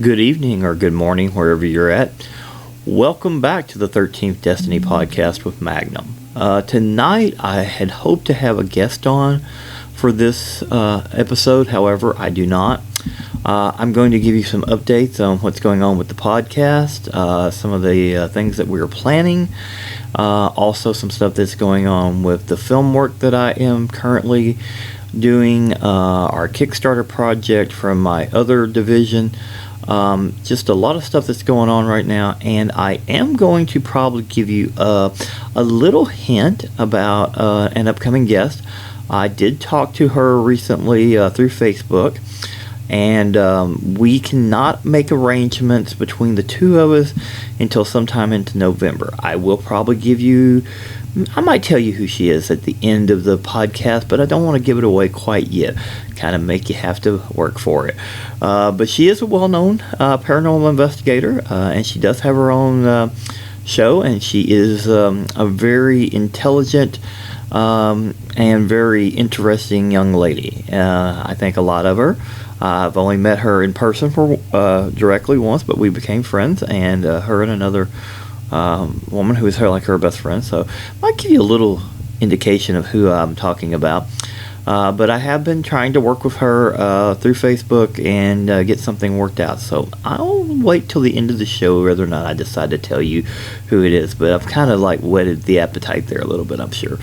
Good evening or good morning, wherever you're at. Welcome back to the 13th Destiny podcast with Magnum. Tonight, I had hoped to have a guest on for this episode. However, I do not. I'm going to give you some updates on what's going on with the podcast, some of the things that we are planning, also some stuff that's going on with the film work that I am currently doing, our Kickstarter project from my other division. Just a lot of stuff that's going on right now, and I am going to probably give you a little hint about an upcoming guest. I did talk to her recently through Facebook, and we cannot make arrangements between the two of us until sometime into November. I will probably I might tell you who she is at the end of the podcast, but I don't want to give it away quite yet. Kind of make you have to work for it. But she is a well-known paranormal investigator, and she does have her own show, and she is a very intelligent and very interesting young lady. I think a lot of her. I've only met her in person directly once, but we became friends, and her and another woman who is her best friend, so I might give you a little indication of who I'm talking about. But I have been trying to work with her through Facebook and get something worked out, so I'll wait till the end of the show whether or not I decide to tell you who it is, but I've kind of whetted the appetite there a little bit, I'm sure.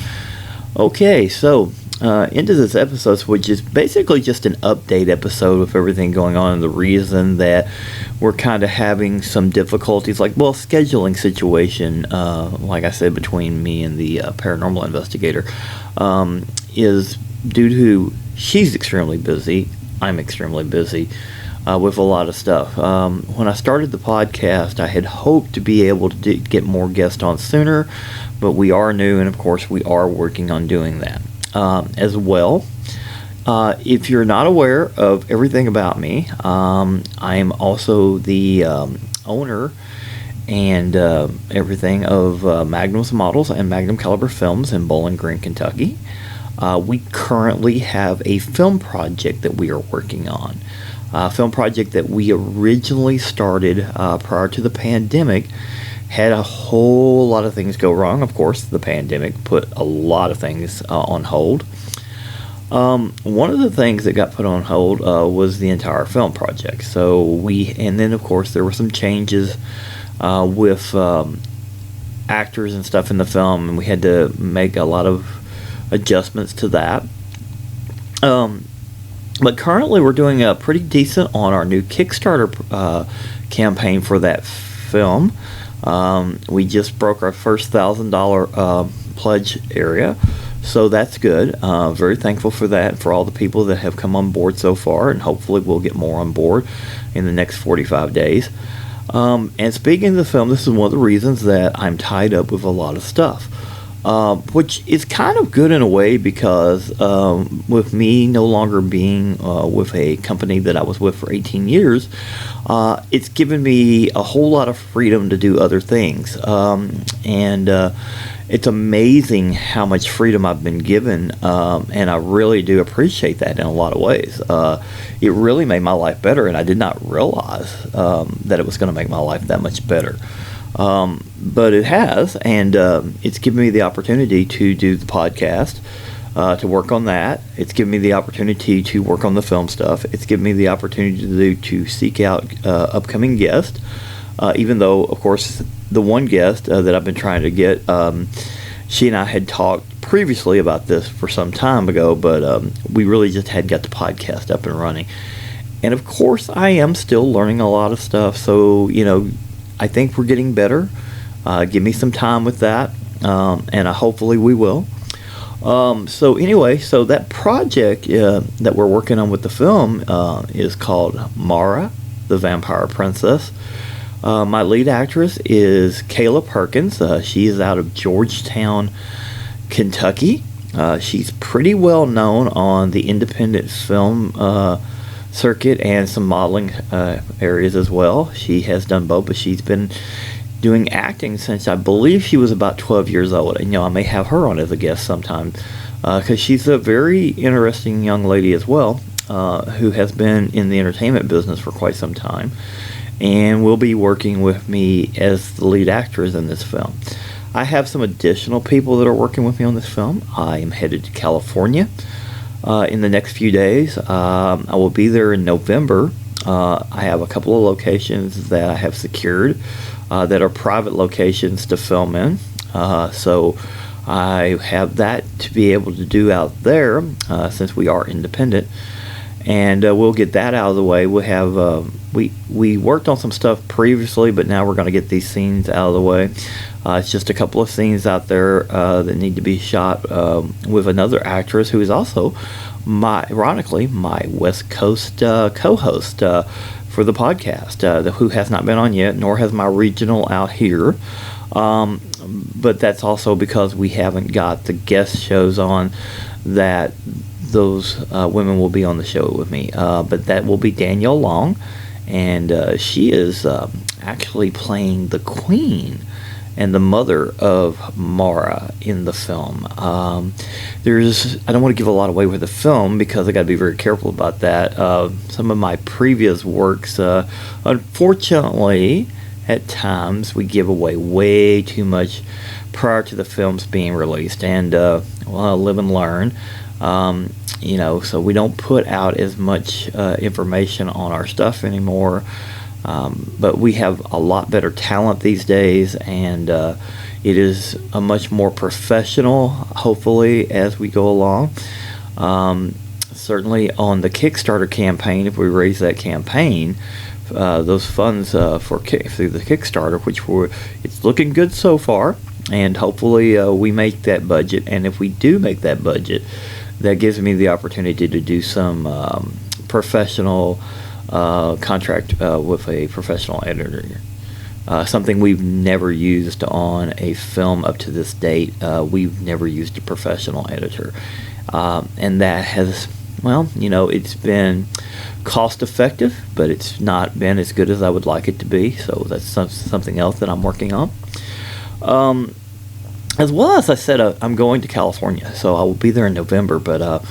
Okay, so into this episode, which is basically just an update episode with everything going on, and the reason that we're kind of having some difficulties, scheduling situation, like I said, between me and the paranormal investigator, is due to she's extremely busy, I'm extremely busy with a lot of stuff. When I started the podcast, I had hoped to be able to get more guests on sooner, but we are new, and of course we are working on doing that. As well, if you're not aware of everything about me, I am also the owner and everything of Magnum's Models and Magnum Caliber Films in Bowling Green, Kentucky. We currently have a film project that we are working on. A film project that we originally started prior to the pandemic. Had a whole lot of things go wrong. Of course, the pandemic put a lot of things on hold. One of the things that got put on hold was the entire film project. And then of course there were some changes with actors and stuff in the film, and we had to make a lot of adjustments to that. But currently we're doing pretty decent on our new Kickstarter campaign for that film. We just broke our first $1,000 pledge area, so that's good. Very thankful for that, for all the people that have come on board so far, and hopefully we'll get more on board in the next 45 days. And speaking of the film, this is one of the reasons that I'm tied up with a lot of stuff, which is kind of good in a way, because with me no longer being with a company that I was with for 18 years, it's given me a whole lot of freedom to do other things. And it's amazing how much freedom I've been given, and I really do appreciate that in a lot of ways. It really made my life better, and I did not realize that it was going to make my life that much better. But it has, and it's given me the opportunity to do the podcast, to work on that. It's given me the opportunity to work on the film stuff. It's given me the opportunity to seek out upcoming guests, even though, of course, the one guest that I've been trying to get, she and I had talked previously about this for some time ago, but we really just had got the podcast up and running. And of course, I am still learning a lot of stuff, so, I think we're getting better. Give me some time with that, and hopefully we will. So that project that we're working on with the film is called Mara, the Vampire Princess. My lead actress is Kayla Perkins. She is out of Georgetown, Kentucky. She's pretty well known on the independent film circuit and some modeling areas as well. She has done both, but she's been doing acting since I believe she was about 12 years old. And I may have her on as a guest sometime, because she's a very interesting young lady as well, who has been in the entertainment business for quite some time. and will be working with me as the lead actress in this film. I have some additional people that are working with me on this film. I am headed to California in the next few days. I will be there in November. I have a couple of locations that I have secured that are private locations to film in. So I have that to be able to do out there since we are independent. And we'll get that out of the way. We have we worked on some stuff previously, but now we're going to get these scenes out of the way. It's just a couple of scenes out there that need to be shot with another actress who is also, ironically, my West Coast co-host for the podcast, who has not been on yet, nor has my regional out here. But that's also because we haven't got the guest shows on that those women will be on the show with me. But that will be Danielle Long, and she is actually playing the queen and the mother of Mara in the film. I don't want to give a lot away with the film because I got to be very careful about that. Some of my previous works, unfortunately, at times we give away way too much prior to the films being released, and live and learn. So we don't put out as much information on our stuff anymore. But we have a lot better talent these days, and it is a much more professional, hopefully, as we go along. Certainly on the Kickstarter campaign, if we raise that campaign, those funds through the Kickstarter, it's looking good so far, and hopefully we make that budget. And if we do make that budget, that gives me the opportunity to do some professional contract with a professional editor. Something we've never used on a film up to this date. We've never used a professional editor. And that has, it's been cost effective, but it's not been as good as I would like it to be. So that's something else that I'm working on. As well as I said, I'm going to California, so I will be there in November, but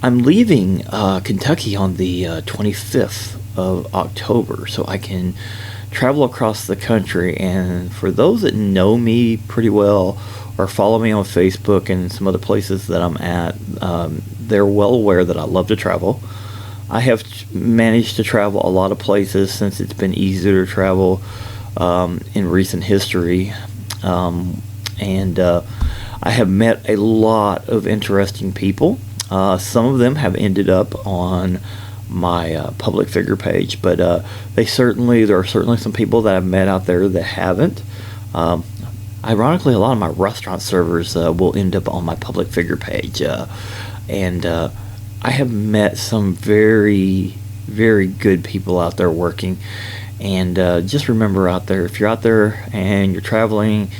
I'm leaving Kentucky on the 25th of October, so I can travel across the country. And for those that know me pretty well or follow me on Facebook and some other places that I'm at, they're well aware that I love to travel. I have managed to travel a lot of places since it's been easier to travel in recent history. And I have met a lot of interesting people. Some of them have ended up on my public figure page, but there are certainly some people that I've met out there that haven't. Ironically, a lot of my restaurant servers will end up on my public figure page, and I have met some very, very good people out there working. And just remember out there, if you're out there and you're traveling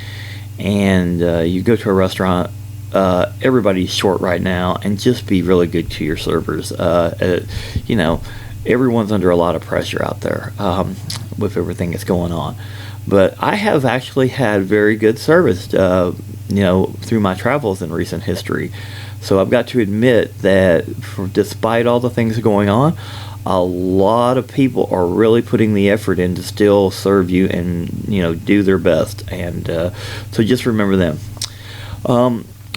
and you go to a restaurant, everybody's short right now, and just be really good to your servers. Everyone's under a lot of pressure out there with everything that's going on. But I have actually had very good service, through my travels in recent history. So I've got to admit that despite all the things going on, a lot of people are really putting the effort in to still serve you and, do their best. And so just remember them.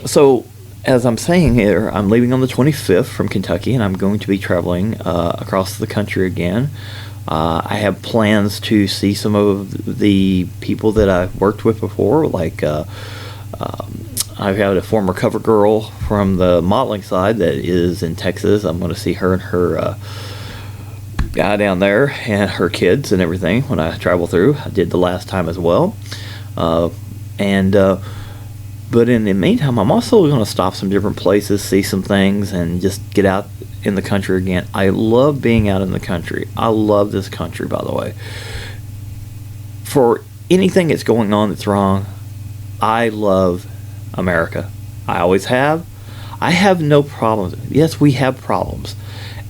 So as I'm saying here, I'm leaving on the 25th from Kentucky, and I'm going to be traveling across the country again. I have plans to see some of the people that I've worked with before, like I've had a former cover girl from the modeling side that is in Texas. I'm going to see her and her guy down there and her kids and everything when I travel through. I did the last time as well. But in the meantime, I'm also going to stop some different places, see some things, and just get out in the country again. I love being out in the country. I love this country, by the way. For anything that's going on that's wrong, I love America. I always have. I have no problems. Yes, we have problems.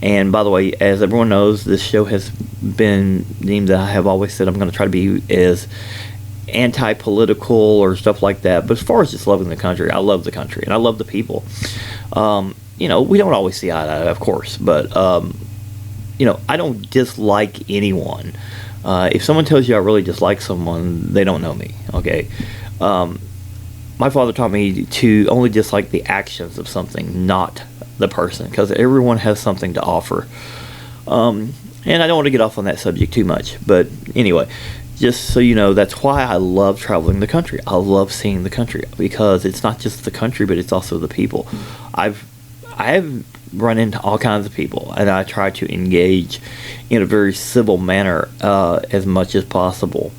And by the way, as everyone knows, this show has been deemed that I have always said I'm going to try to be as anti-political or stuff like that. But as far as just loving the country, I love the country and I love the people. We don't always see eye to eye, of course, but I don't dislike anyone. If someone tells you I really dislike someone, they don't know me. Okay. My father taught me to only dislike the actions of something, not the person, because everyone has something to offer. And I don't want to get off on that subject too much, but anyway, just so you know, that's why I love traveling the country. I love seeing the country, because it's not just the country, but it's also the people. I've run into all kinds of people, and I try to engage in a very civil manner as much as possible.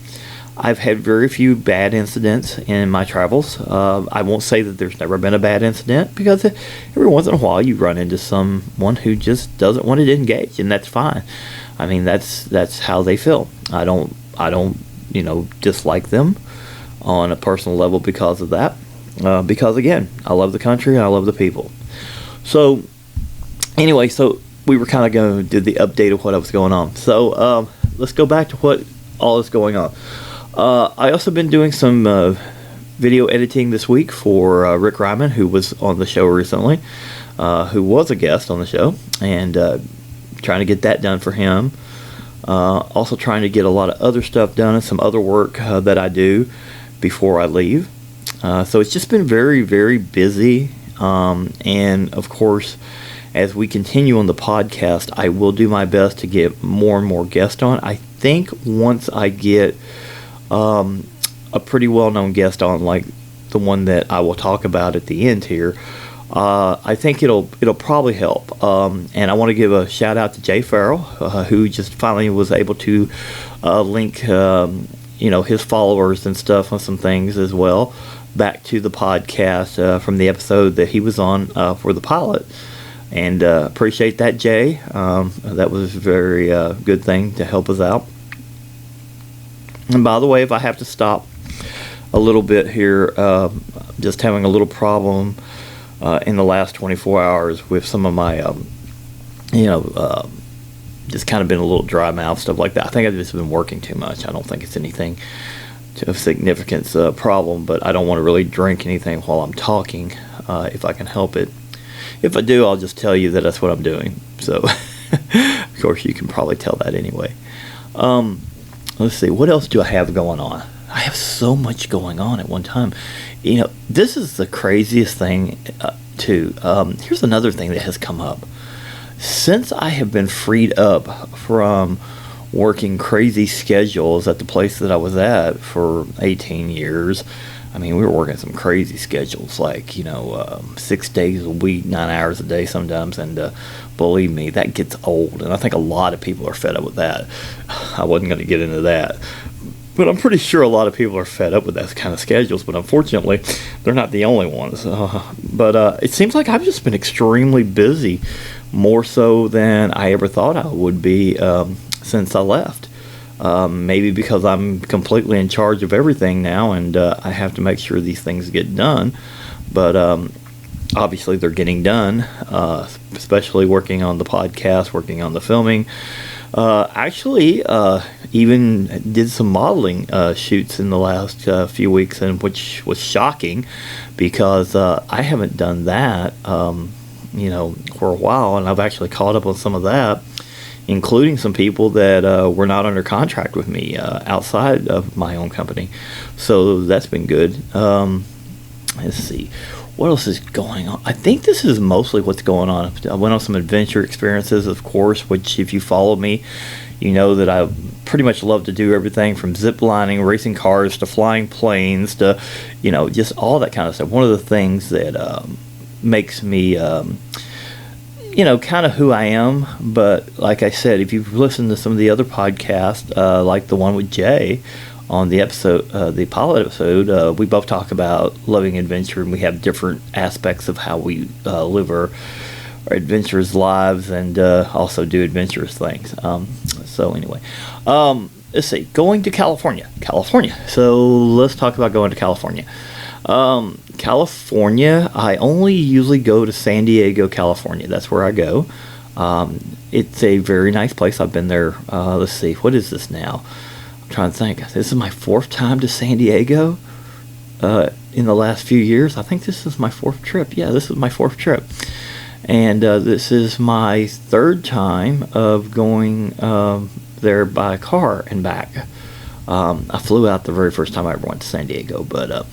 I've had very few bad incidents in my travels. I won't say that there's never been a bad incident, because every once in a while you run into someone who just doesn't want to engage, and that's fine. I mean, that's how they feel. I don't dislike them on a personal level because of that. Because again, I love the country and I love the people. So anyway, so we were kind of going to do the update of what was going on. So let's go back to what all is going on. I also been doing some video editing this week for Rick Ryman, who was on the show recently, who was a guest on the show, and trying to get that done for him. Also trying to get a lot of other stuff done and some other work that I do before I leave. So it's just been very, very busy. And of course, as we continue on the podcast, I will do my best to get more and more guests on. I think once I get a pretty well-known guest on, like the one that I will talk about at the end here, I think it'll probably help. And I want to give a shout out to Jay Farrell, who just finally was able to link his followers and stuff on some things as well back to the podcast from the episode that he was on for the pilot. And appreciate that, Jay. That was a very good thing to help us out. And by the way, if I have to stop a little bit here, just having a little problem in the last 24 hours with some of my, just kind of been a little dry mouth, stuff like that. I think I've just been working too much. I don't think it's anything of significance problem, but I don't want to really drink anything while I'm talking if I can help it. If I do, I'll just tell you that that's what I'm doing. So, of course, you can probably tell that anyway. Let's see, what else do I have going on? I have so much going on at one time. This is the craziest thing, too. Here's another thing that has come up. Since I have been freed up from working crazy schedules at the place that I was at for 18 years, I mean, we were working some crazy schedules, like, 6 days a week, 9 hours a day sometimes, and believe me, that gets old, and I think a lot of people are fed up with that. I wasn't going to get into that, but I'm pretty sure a lot of people are fed up with that kind of schedules, but unfortunately, they're not the only ones. But it seems like I've just been extremely busy, more so than I ever thought I would be since I left. Maybe because I'm completely in charge of everything now, and I have to make sure these things get done. But obviously they're getting done, especially working on the podcast, working on the filming. Actually, even did some modeling shoots in the last few weeks, and which was shocking because I haven't done that, for a while, and I've actually caught up on some of that, including some people that were not under contract with me outside of my own company. So that's been good. Let's see. What else is going on? I think this is mostly what's going on. I went on some adventure experiences, of course, which if you follow me, you know that I pretty much love to do everything from zip lining, racing cars, to flying planes, to, just all that kind of stuff. One of the things that makes me... kind of who I am, but like I said, if you've listened to some of the other podcasts, like the one with Jay on the episode, the pilot episode, we both talk about loving adventure, and we have different aspects of how we live our adventurous lives, and also do adventurous things. So anyway, let's see, going to California. So let's talk about going to California. California, I only usually go to San Diego, California. That's where I go. It's a very nice place. I've been there, let's see, what is this now? I'm trying to think. This is my fourth time to San Diego in the last few years. I think this is my fourth trip. Yeah, this is my fourth trip. And this is my third time of going there by car and back. I flew out the very first time I ever went to San Diego, but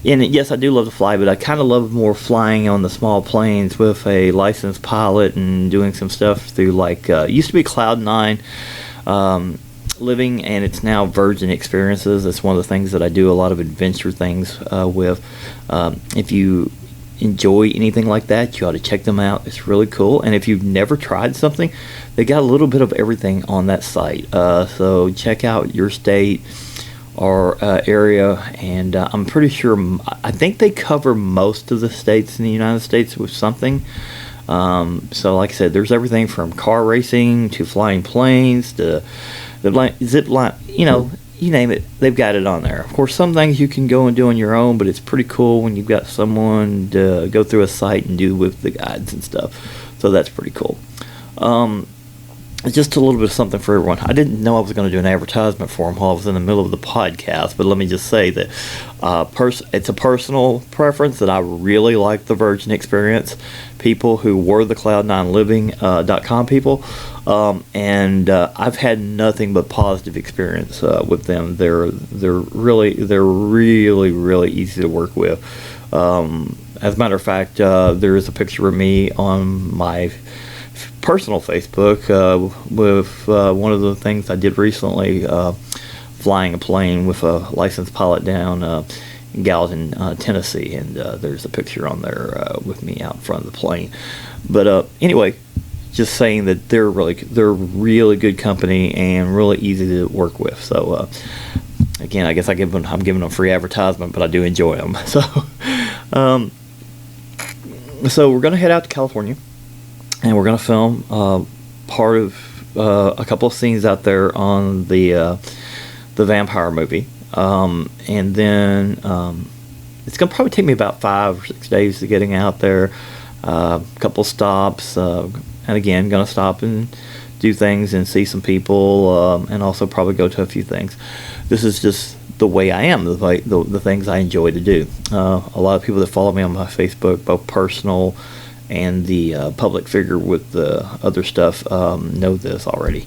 and yes, I do love to fly, but I kind of love more flying on the small planes with a licensed pilot and doing some stuff through like it used to be Cloud9 Living, and it's now Virgin Experiences. That's one of the things that I do a lot of adventure things with. If you enjoy anything like that, you ought to check them out. It's really cool. And if you've never tried something, they got a little bit of everything on that site. So check out your state or area, and I'm pretty sure, I think they cover most of the states in the United States with something. So like I said, there's everything from car racing to flying planes to the zip line, you name it, they've got it on there. Of course, some things you can go and do on your own, but it's pretty cool when you've got someone to go through a site and do with the guides and stuff. So that's pretty cool. Just a little bit of something for everyone. I didn't know I was going to do an advertisement for them while I was in the middle of the podcast, but let me just say that it's a personal preference that I really like the Virgin Experience people who were the Cloud9Living.com people, and I've had nothing but positive experience with them. They're really easy to work with. As a matter of fact, there is a picture of me on my personal Facebook with one of the things I did recently, flying a plane with a licensed pilot down in Gallatin, Tennessee, and there's a picture on there with me out in front of the plane. But anyway, just saying that they're really good company and really easy to work with. So again, I guess I'm giving them free advertisement, but I do enjoy them. So we're gonna head out to California, and we're going to film part of a couple of scenes out there on the vampire movie. And then it's going to probably take me about 5 or 6 days to getting out there. A couple stops. And again, going to stop and do things and see some people, and also probably go to a few things. This is just the way I am, the things I enjoy to do. A lot of people that follow me on my Facebook, both personal and the public figure with the other stuff, know this already.